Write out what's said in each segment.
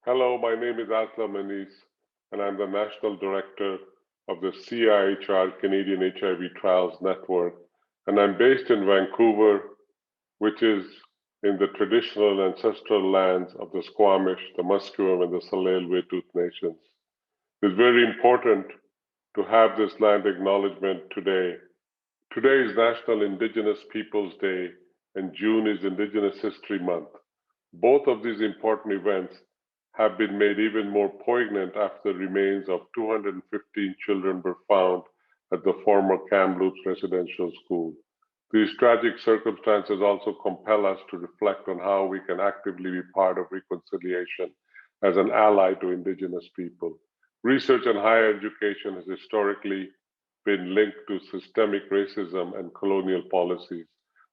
Hello, my name is Aslam Anis, and I'm the National Director of the CIHR Canadian HIV Trials Network. And I'm based in Vancouver, which is in the traditional ancestral lands of the Squamish, the Musqueam, and the Tsleil-Waututh nations. It's very important to have this land acknowledgement today. Today is National Indigenous Peoples Day, and June is Indigenous History Month. Both of these important events have been made even more poignant after the remains of 215 children were found at the former Kamloops Residential School. These tragic circumstances also compel us to reflect on how we can actively be part of reconciliation as an ally to Indigenous people. Research on higher education has historically been linked to systemic racism and colonial policies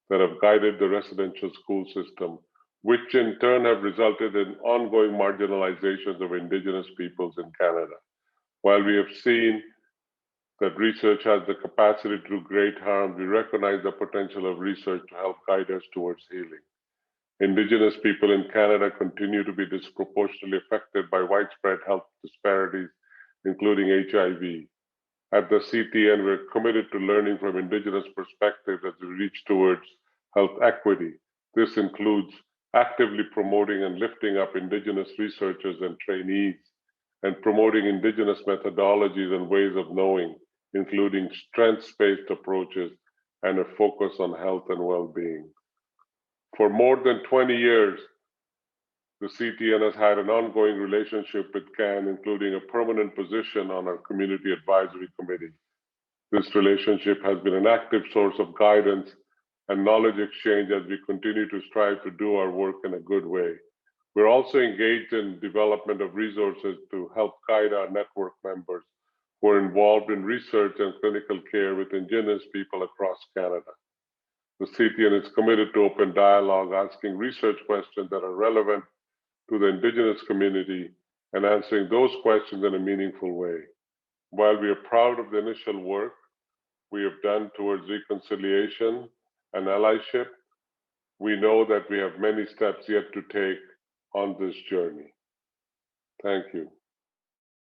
that have guided the residential school system, which in turn have resulted in ongoing marginalizations of Indigenous peoples in Canada. While we have seen that research has the capacity to do great harm, we recognize the potential of research to help guide us towards healing. Indigenous people in Canada continue to be disproportionately affected by widespread health disparities, including HIV. At the CTN, we're committed to learning from Indigenous perspectives as we reach towards health equity. This includes actively promoting and lifting up Indigenous researchers and trainees, and promoting Indigenous methodologies and ways of knowing, including strengths-based approaches and a focus on health and well-being. For more than 20 years, the CTN has had an ongoing relationship with CAN, including a permanent position on our Community Advisory Committee. This relationship has been an active source of guidance and knowledge exchange as we continue to strive to do our work in a good way. We're also engaged in development of resources to help guide our network members who are involved in research and clinical care with Indigenous people across Canada. The CTN is committed to open dialogue, asking research questions that are relevant to the Indigenous community and answering those questions in a meaningful way. While we are proud of the initial work we have done towards reconciliation and allyship, we know that we have many steps yet to take on this journey. Thank you.